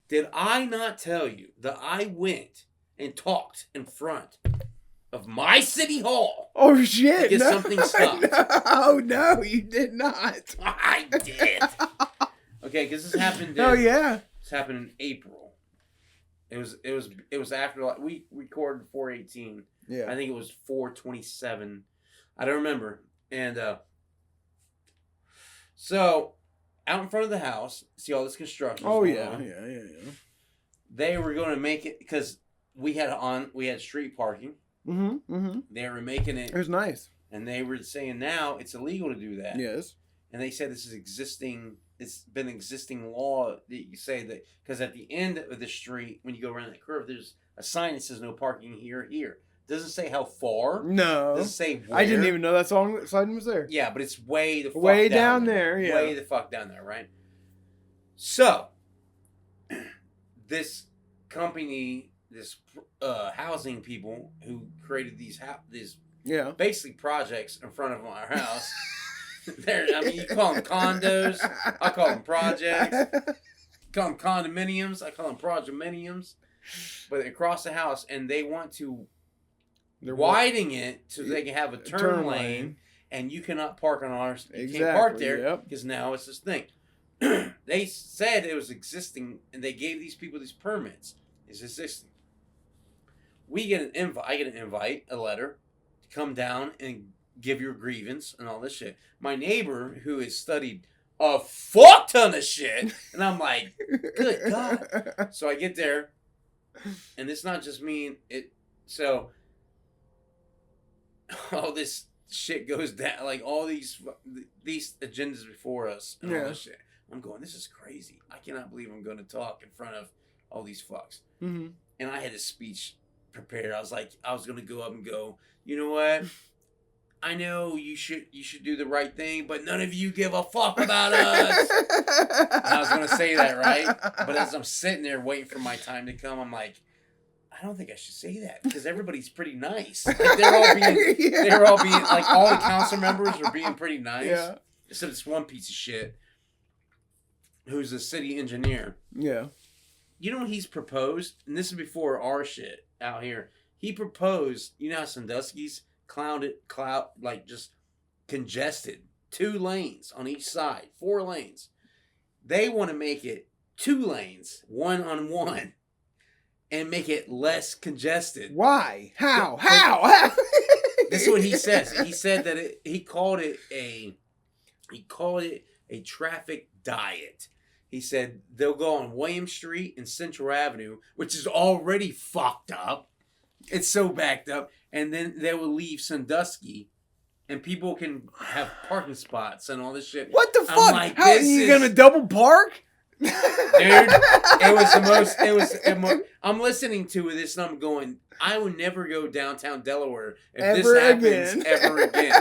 Did I not tell you that I went and talked in front of my city hall Oh shit! to get No, something stopped? no, you did not. I did. Okay, because this happened. Oh yeah. This happened in April. It was after, like, we recorded 418. Yeah. I think it was 427. I don't remember. And so out in front of the house, see all this construction. Oh going yeah. on. Yeah. They were going to make it because we had street parking. Mm-hmm. They were making It it, was nice. and they were saying now it's illegal to do that. Yes. And they said this is existing. It's been existing law that you say that, because at the end of the street, when you go around that curve, there's a sign that says no parking here. Doesn't say how far. No. Doesn't say where. I didn't even know that sign was there. Yeah, but it's way the fuck Way down down there, yeah. Way the fuck down there, right? So, this company, this housing people who created these Yeah. basically projects in front of our house. You call them condos. I call them projects. Call them condominiums. I call them projectminiums. But across the house, and they want to widen it so they can have a turn lane, and you cannot park on ours. You can't park there because now it's this thing. They said it was existing, and they gave these people these permits. It's existing. We get an invite. I get an invite, a letter, to come down and give your grievance and all this shit. My neighbor, who has studied a fuck ton of shit, and I'm like, good God. So I get there, and it's not just me. So all this shit goes down, like all these agendas before us and all this shit. I'm going, this is crazy. I cannot believe I'm going to talk in front of all these fucks. Mm-hmm. And I had a speech prepared. I was like, I was going to go up and go, you know what? I know you should do the right thing, but none of you give a fuck about us. And I was going to say that, right? But as I'm sitting there waiting for my time to come, I'm like, I don't think I should say that because everybody's pretty nice. Like they're all being like, all the council members are being pretty nice. Yeah. Except this one piece of shit who's a city engineer. Yeah. You know what he's proposed? And this is before our shit out here. He proposed, you know how Sandusky's like just congested. 2 lanes on each side. 4 lanes. They want to make it 2 lanes, 1 on 1. And make it less congested. Why? How? This is what he says. He said that he called it a traffic diet. He said they'll go on William Street and Central Avenue, which is already fucked up. It's so backed up. And then they will leave Sandusky, and people can have parking spots and all this shit. What the fuck? Like, how are you gonna double park? Dude, it was the most. I'm listening to this and I'm going, I will never go downtown Delaware if this happens ever again.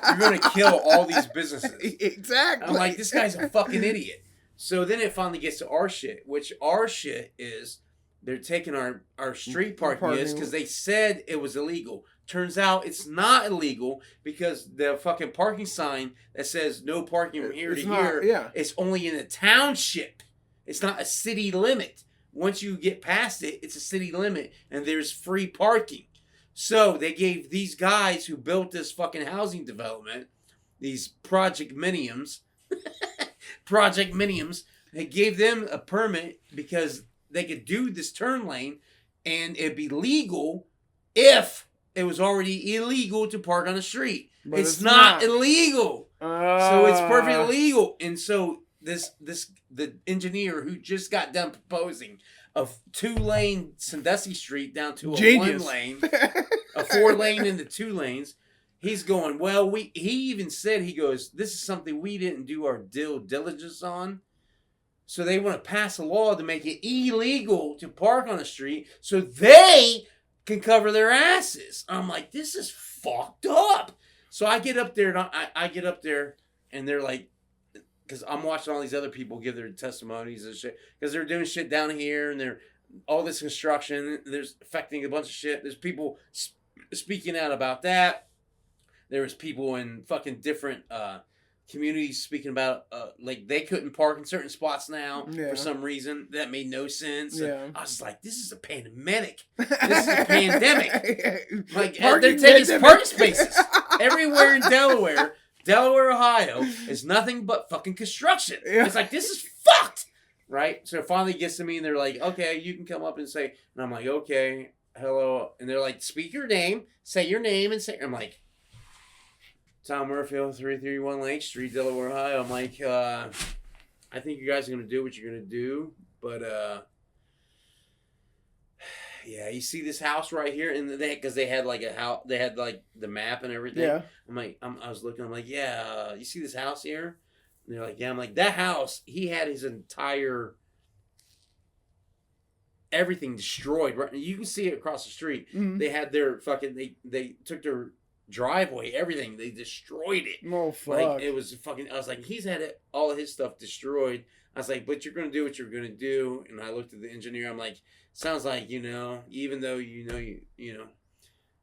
You're going to kill all these businesses. Exactly. I'm like, this guy's a fucking idiot. So then it finally gets to our shit, which our shit is they're taking our street parking is because they said it was illegal. Turns out it's not illegal because the fucking parking sign that says no parking from here to here, it's only in a township. It's not a city limit. Once you get past it, it's a city limit, and there's free parking. So they gave these guys who built this fucking housing development, these projectminiums, they gave them a permit because they could do this turn lane, and it'd be legal if it was already illegal to park on the street. But it's not illegal. So it's perfectly legal. And so the engineer who just got done proposing a 2-lane Sandusky Street down to a 1-lane, a 4-lane into 2 lanes, he's going, well, he even said, he goes, this is something we didn't do our due diligence on. So they want to pass a law to make it illegal to park on the street so they can cover their asses. I'm like, this is fucked up. So I get up there and they're like, because I'm watching all these other people give their testimonies and shit, because they're doing shit down here and they're all this construction, there's affecting a bunch of shit. There's people speaking out about that. There was people in fucking different communities speaking about like they couldn't park in certain spots now Yeah. for some reason that made no sense. Yeah. I was like, this is a pandemic. This is a pandemic. Like Parking they're taking pandemic. parking spaces everywhere in Delaware. Delaware, Ohio is nothing but fucking construction. Yeah. It's like, this is fucked. Right? So it finally gets to me and they're like, okay, you can come up and say, and I'm like, okay, hello. And they're like, speak your name, say your name, and say, I'm like, Tom Murfield, 331 Lake Street, Delaware, Ohio. I'm like, I think you guys are going to do what you're going to do, but, yeah, you see this house right here, and because they had like a house, they had like the map and everything. Yeah. I'm like, I was looking. I'm like, yeah, you see this house here? And they're like, yeah. I'm like, that house. He had his entire everything destroyed. Right, you can see it across the street. Mhm. They had their fucking. They took their driveway, everything. They destroyed it. Oh fuck. Like it was fucking. I was like, he's had all of his stuff destroyed. I was like, but you're gonna do what you're gonna do. And I looked at the engineer. I'm like, sounds like, you know, even though you know,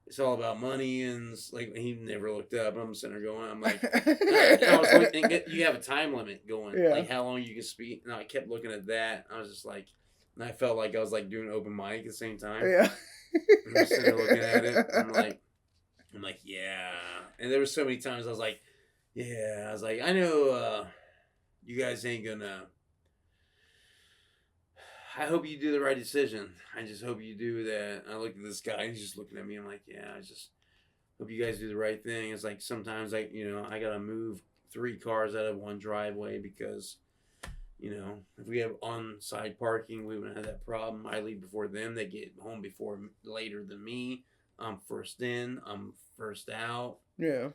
it's all about money, and it's like he never looked up. I'm sitting there going, I'm like, I was looking, you have a time limit going, Yeah. like how long you can speak. And I kept looking at that. I was just like, and I felt like I was like doing open mic at the same time. Yeah. And I'm sitting there looking at it. I'm like, yeah. And there were so many times I was like, yeah. I was like, I know you guys ain't gonna. I hope you do the right decision. I just hope you do that. I looked at this guy. He's just looking at me. I'm like, yeah. I just hope you guys do the right thing. It's like sometimes I gotta move 3 cars out of one driveway because, if we have on-side parking, we wouldn't have that problem. I leave before them. They get home later than me. I'm first in. I'm first out. Yeah.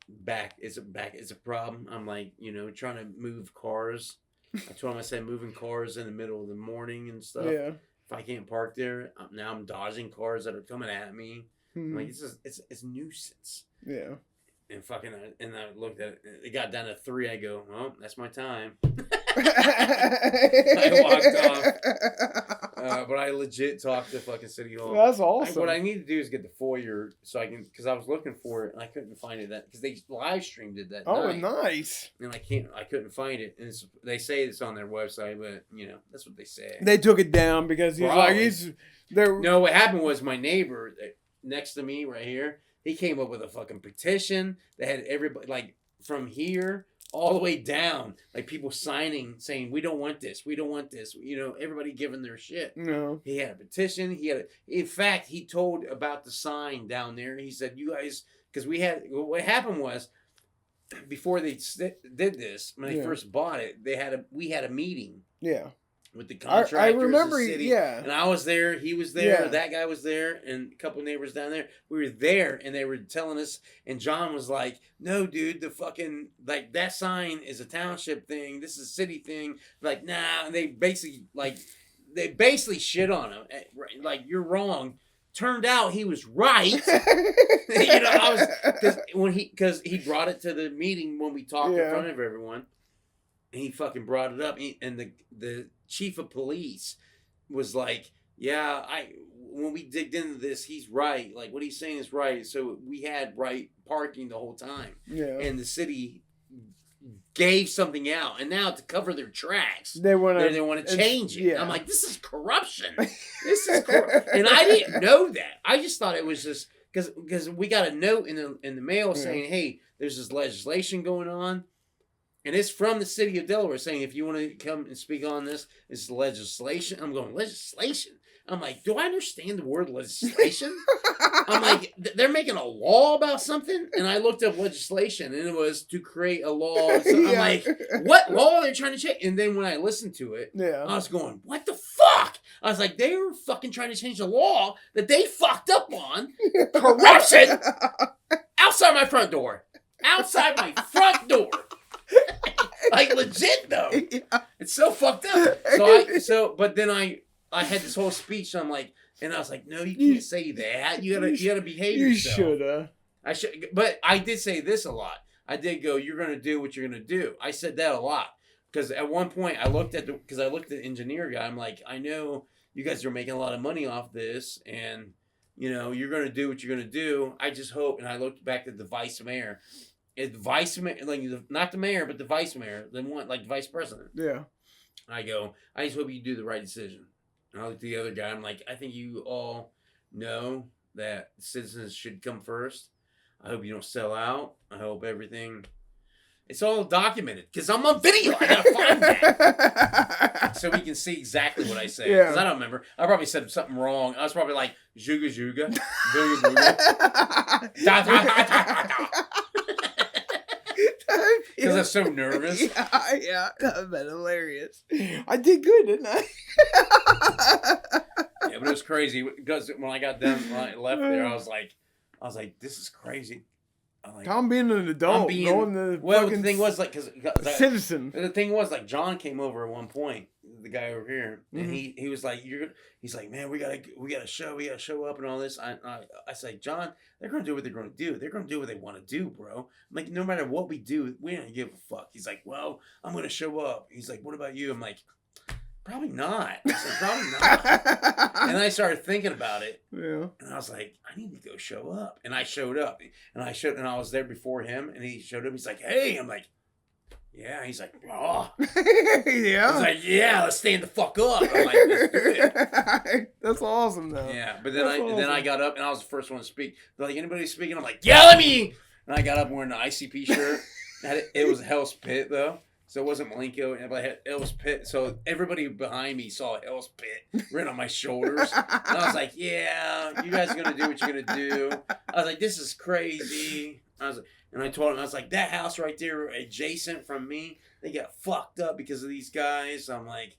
Back is a problem. I'm like, trying to move cars. I told him, I said, moving cars in the middle of the morning and stuff. Yeah. If I can't park there, now I'm dodging cars that are coming at me. Mhm. Like it's nuisance. Yeah. And I looked at it. It got down to 3. I go, well, that's my time. I walked off. But I legit talked to fucking City Hall. That's awesome. What I need to do is get the foyer so I can, because I was looking for it and I couldn't find it because they live streamed it that Oh, night. nice. And I couldn't find it. And they say it's on their website, but that's what they say. They took it down because No, what happened was my neighbor next to me right here, he came up with a fucking petition that had everybody, like, from here all the way down, like people signing saying, we don't want this, everybody giving their shit. No. He had a petition. In fact, he told about the sign down there. He said, you guys, because what happened was, before they did this, when they first bought it, we had a meeting. Yeah. With the contractors, I remember, the city, yeah. and I was there, he was there, Yeah. that guy was there, and a couple of neighbors down there. We were there, and they were telling us, and John was like, no, dude, the fucking, like, that sign is a township thing, this is a city thing, like, nah, and they basically shit on him, like, you're wrong. Turned out he was right. Because he brought it to the meeting when we talked in front of everyone. And he fucking brought it up, and the chief of police was like, yeah, when we digged into this, he's right. Like, what he's saying is right. So we had right parking the whole time. Yeah. And the city gave something out. And now to cover their tracks, they want to change it. Yeah. I'm like, this is corruption. This is corruption. And I didn't know that. I just thought it was just, because we got a note in the mail saying, hey, there's this legislation going on. And it's from the city of Delaware saying, if you want to come and speak on this, it's legislation. I'm going, legislation? I'm like, do I understand the word legislation? I'm like, they're making a law about something? And I looked up legislation, and it was to create a law. So I'm like, what law are they trying to change? And then when I listened to it, I was going, what the fuck? I was like, they were fucking trying to change the law that they fucked up on. Corruption! Outside my front door. Outside my front door. Like, legit though. It's so fucked up. But then I had this whole speech. And I'm like, and I was like, no, you can't say that. You gotta behave yourself. You shoulda. I should, but I did say this a lot. I did go, you're gonna do what you're gonna do. I said that a lot because at one point I looked at the engineer guy. I'm like, I know you guys are making a lot of money off this, and you're gonna do what you're gonna do. I just hope. And I looked back at the vice mayor. vice mayor, like not the mayor, but the vice mayor, then one like the vice president. Yeah. I go, I just hope you do the right decision. And I look at the other guy. I'm like, I think you all know that citizens should come first. I hope you don't sell out. I hope everything. It's all documented because I'm on video. I gotta find that so we can see exactly what I say. Because I don't remember. I probably said something wrong. I was probably like "Juga Juga, Booga Booga," da da da da da. Because I'm so nervous. Yeah, that would have been hilarious. I did good, didn't I? Yeah, but it was crazy because when I got done, when I left there, I was like, this is crazy. I'm like, Tom being an adult, the thing was like, because citizen. The thing was like, John came over at one point, the guy over here, and Mm-hmm. he was like, he's like, man, we gotta show up and all this. I said, John, they're gonna do what they're gonna do. They're gonna do what they want to do, bro. I'm like, no matter what we do, we don't give a fuck. He's like, well, I'm gonna show up. He's like, what about you? I'm like, probably not. I said, probably not. And I started thinking about it. Yeah. And I was like, I need to go show up. And I showed up. And I was there before him. And he showed up. He's like, hey. I'm like, yeah. He's like, oh. Yeah. I was like, yeah, let's stand the fuck up. I'm like, let's do it. That's awesome, though. Yeah. But then I got up and I was the first one to speak. They're like, anybody speaking? I'm like, yeah, let me. And I got up wearing an ICP shirt. It was Hell's Pit, though. So it wasn't Malenko, but I had Hell's Pit. So everybody behind me saw Hell's Pit written on my shoulders. And I was like, yeah, you guys are going to do what you're going to do. I was like, this is crazy. And I told him, I was like, that house right there adjacent from me, they got fucked up because of these guys. I'm like,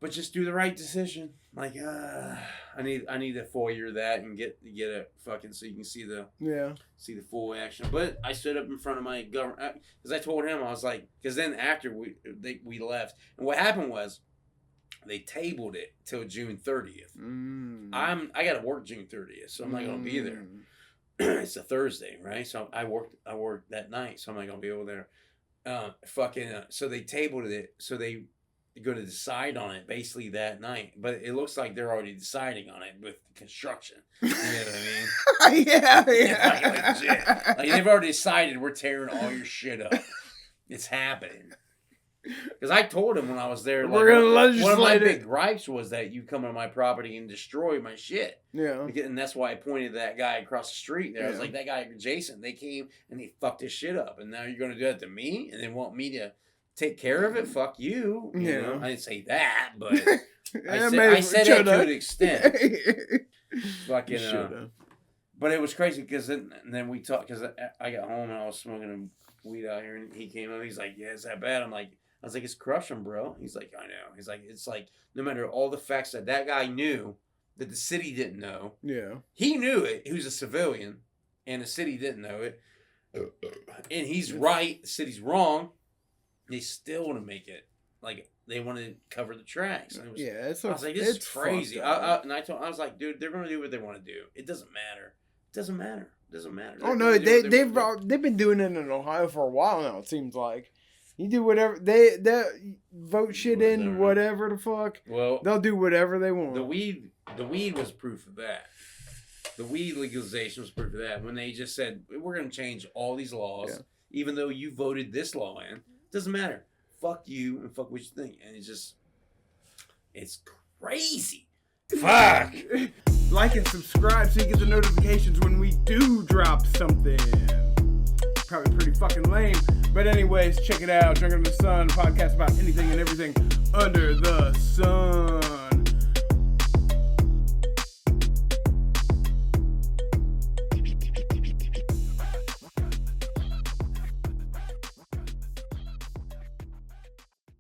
but just do the right decision. Like, I need to foyer that and get it fucking so you can see the full action. But I stood up in front of my government because I told him, I was like, because then after we left, and what happened was they tabled it till June 30th. I got to work June 30th, so I'm not gonna be there. It's a Thursday, right? So I worked that night, so I'm not gonna be over there. So they tabled it, so they going to decide on it basically that night, but it looks like they're already deciding on it with construction. You know what I mean? Yeah. Like they've already decided we're tearing all your shit up. It's happening. Because I told him when I was there, we're gonna legislate one of my it. big gripes was that you come on my property and destroy my shit. Yeah. And that's why I pointed to that guy across the street there. I was like, that guy Jason, they came and they fucked his shit up, and now you're going to do that to me and they want me to take care of it? Fuck you. You know? I didn't say that, but I said it to an extent. Fucking, but it was crazy because then we talked, because I got home and I was smoking weed out here, and he came up. He's like, yeah, is that bad? I was like, it's corruption, bro. He's like, I know. He's like, it's like, no matter all the facts that guy knew that the city didn't know. Yeah. He knew it. He was a civilian, and the city didn't know it. And he's right. The city's wrong. They still want to make it like they want to cover the tracks. I was like, this is crazy. I was like, dude, they're going to do what they want to do. It doesn't matter. It doesn't matter. Oh no, they've been doing it in Ohio for a while now. It seems like you do whatever they vote shit in, whatever the fuck. Well, they'll do whatever they want. The weed was proof of that. The weed legalization was proof of that. When they just said we're going to change all these laws, even though you voted this law in. Doesn't matter. Fuck you and fuck what you think. And it's crazy. Fuck. Like and subscribe so you get the notifications when we do drop something. Probably pretty fucking lame. But anyways, check it out. Drinking in the Sun, podcast about anything and everything under the sun.